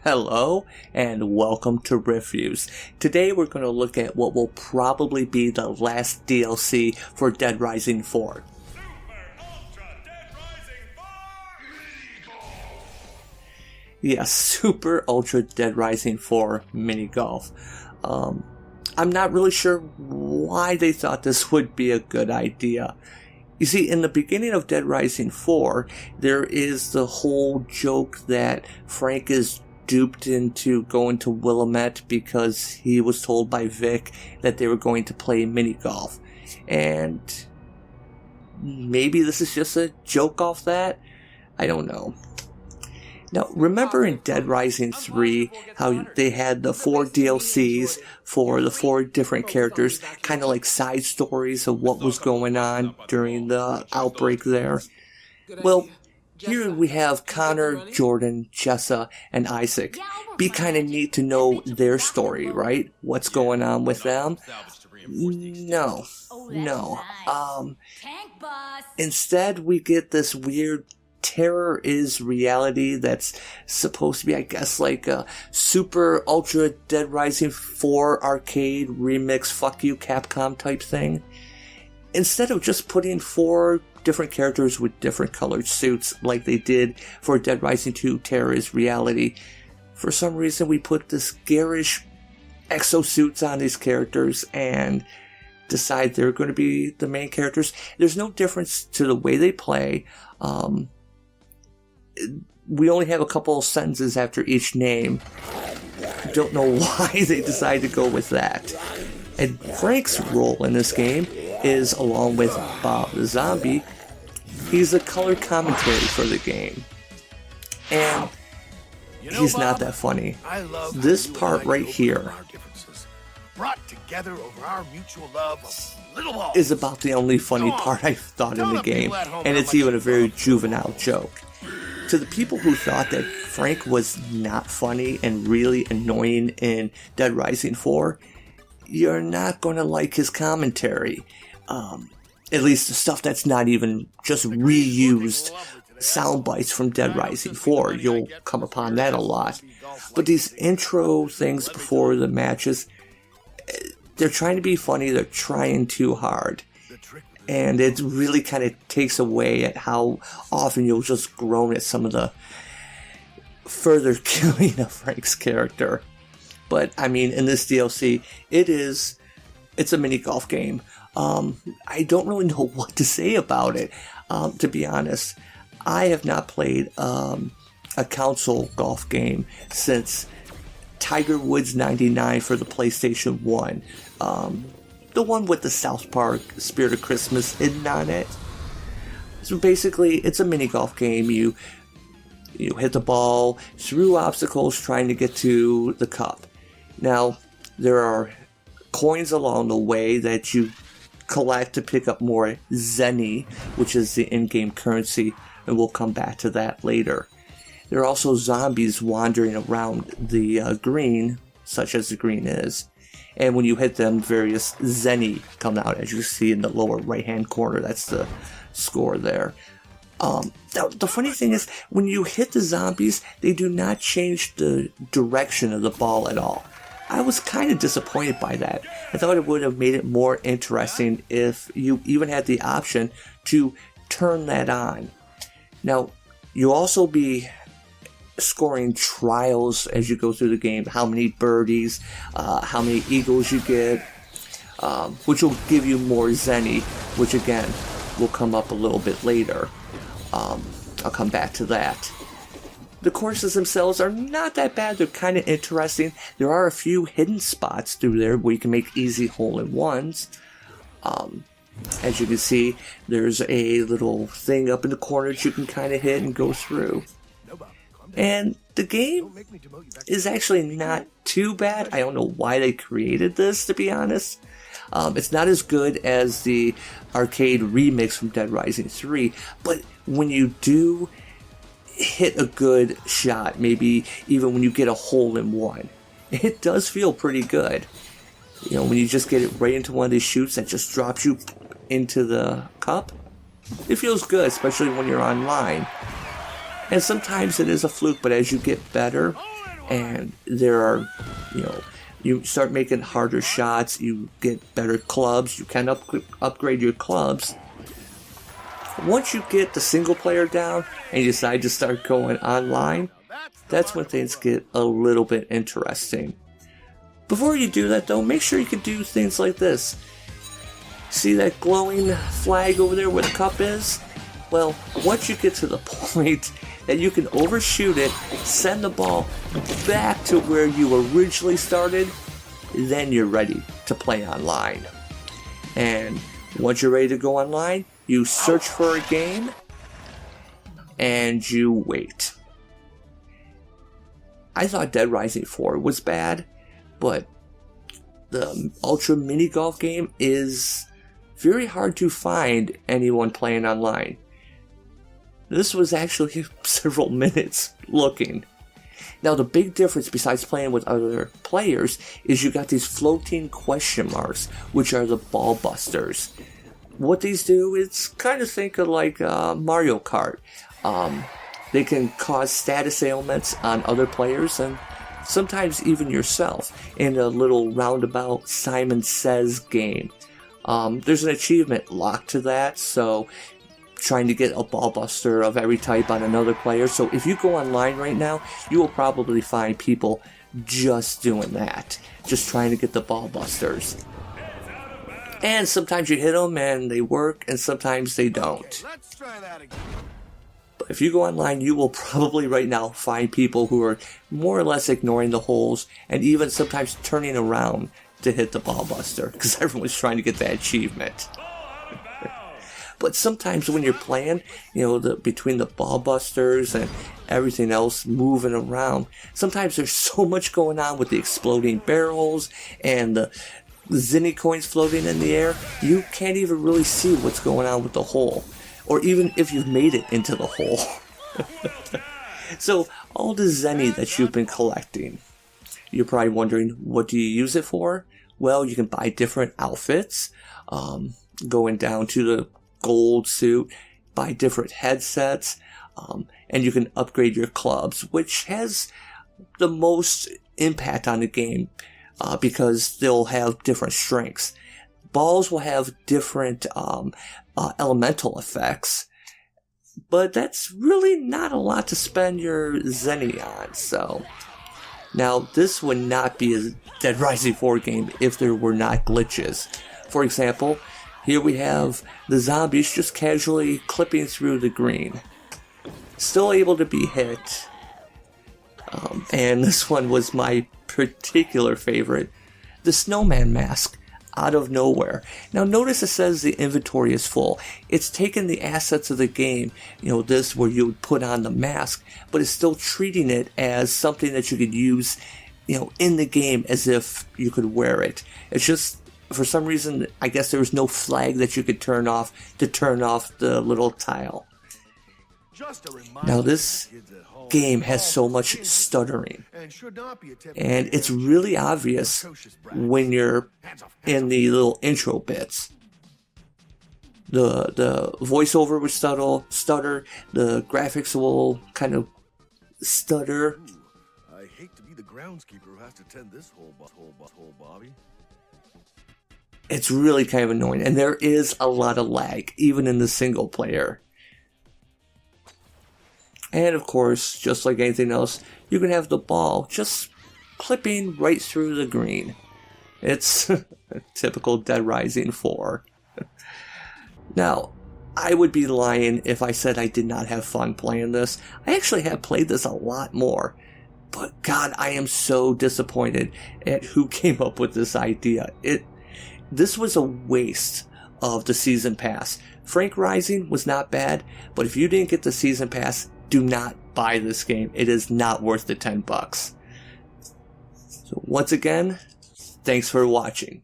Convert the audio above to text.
Hello and welcome to Riff Vues. Today we're going to look at what will probably be the last DLC for Dead Rising 4. Yes, Super Ultra Dead Rising 4 Mini Golf. I'm not really sure why they thought this would be a good idea. You see, in the beginning of Dead Rising 4, there is the whole joke that Frank is duped into going to Willamette because he was told by Vic that they were going to play mini golf. And maybe this is just a joke off that? I don't know. Now, remember in Dead Rising 3 how they had the 4 DLCs for the 4 different characters, kind of like side stories of what was going on during the outbreak there? Well, here we have Connor, Jordan, Jessa, and Isaac. Be kind of neat to know their story, right? What's going on with them? No. Instead, we get this weird Terror is Reality that's supposed to be, I guess, like a Super Ultra Dead Rising 4 arcade remix fuck you Capcom type thing. Instead of just putting 4 different characters with different colored suits like they did for Dead Rising 2 Terror is Reality, for some reason we put this garish exosuits on these characters and decide they're going to be the main characters. There's no difference to the way they play. We only have a couple of sentences after each name. Don't know why they decided to go with that. And Frank's role in this game is, along with Bob the Zombie, he's the color commentary for the game. And he's not that funny. This part right here is about the only funny part I've thought in the game, and it's even a very juvenile joke. To the people who thought that Frank was not funny and really annoying in Dead Rising 4, you're not going to like his commentary. At least the stuff that's not even just reused sound bites from Dead Rising 4. You'll come upon that a lot. But these intro things before the matches, they're trying to be funny, they're trying too hard. And it really kind of takes away at how often you'll just groan at some of the further killing of Frank's character. But, I mean, in this DLC, it's a mini golf game. I don't really know what to say about it, to be honest. I have not played a console golf game since Tiger Woods 99 for the PlayStation 1. The one with the South Park Spirit of Christmas hidden on it. So basically, it's a mini golf game. You hit the ball through obstacles trying to get to the cup. Now, there are coins along the way that you collect to pick up more zenny, which is the in-game currency, and we'll come back to that later. There are also zombies wandering around the green, such as the green is. And when you hit them, various zenny come out, as you see in the lower right-hand corner. That's the score there. The funny thing is, when you hit the zombies, they do not change the direction of the ball at all. I was kind of disappointed by that. I thought it would have made it more interesting if you even had the option to turn that on. Now, you'll also be scoring trials as you go through the game, how many birdies, how many eagles you get, which will give you more zenny, which again will come up a little bit later. I'll come back to that. The courses themselves are not that bad. They're kind of interesting. There are a few hidden spots through there where you can make easy hole-in-ones. As you can see, there's a little thing up in the corner that you can kind of hit and go through. And the game is actually not too bad. I don't know why they created this, to be honest. It's not as good as the arcade remix from Dead Rising 3, but when you do hit a good shot, maybe even when you get a hole-in-one, it does feel pretty good. You know, when you just get it right into one of these chutes that just drops you into the cup, it feels good, especially when you're online. And sometimes it is a fluke, but as you get better, and there are, you start making harder shots, you get better clubs, you can upgrade your clubs. Once you get the single player down and you decide to start going online, that's when things get a little bit interesting. Before you do that though, make sure you can do things like this. See that glowing flag over there where the cup is? Well, once you get to the point that you can overshoot it, send the ball back to where you originally started, then you're ready to play online. And once you're ready to go online, you search for a game, and you wait. I thought Dead Rising 4 was bad, but the Ultra Mini Golf game is very hard to find anyone playing online. This was actually several minutes looking. Now the big difference besides playing with other players is you got these floating question marks, which are the ball busters. What these do is kind of think of like Mario Kart. They can cause status ailments on other players and sometimes even yourself in a little roundabout Simon Says game. There's an achievement locked to that, so trying to get a ball buster of every type on another player. So if you go online right now, you will probably find people just doing that, just trying to get the ball busters. And sometimes you hit them and they work, and sometimes they don't. Okay, let's try that again. But if you go online, you will probably right now find people who are more or less ignoring the holes and even sometimes turning around to hit the ball buster because everyone's trying to get that achievement. But sometimes when you're playing, between the ball busters and everything else moving around, sometimes there's so much going on with the exploding barrels and the Zinni coins floating in the air, you can't even really see what's going on with the hole, or even if you've made it into the hole. So all the Zenny that you've been collecting, you're probably wondering, what do you use it for? Well, you can buy different outfits, going down to the gold suit, buy different headsets, and you can upgrade your clubs, which has the most impact on the game. Because they'll have different strengths. Balls will have different elemental effects, but that's really not a lot to spend your Zenny on. So now this would not be a Dead Rising 4 game if there were not glitches. For example, here we have the zombies just casually clipping through the green, still able to be hit. And this one was my particular favorite, the snowman mask, out of nowhere. Now notice it says the inventory is full. It's taken the assets of the game, this where you would put on the mask, but it's still treating it as something that you could use, in the game as if you could wear it. It's just, for some reason, I guess there was no flag that you could turn off to turn off the little tile. Now this game has so much stuttering, and it's really obvious when you're in the little intro bits. The voiceover will stutter, the graphics will kind of stutter. I hate to be the groundskeeper who has to tend this whole Bobby. It's really kind of annoying, and there is a lot of lag, even in the single player. And of course, just like anything else, you can have the ball just clipping right through the green. It's typical Dead Rising 4. Now, I would be lying if I said I did not have fun playing this. I actually have played this a lot more. But God, I am so disappointed at who came up with this idea. This was a waste of the season pass. Frank Rising was not bad, but if you didn't get the season pass, do not buy this game. It is not worth the $10. So once again, thanks for watching.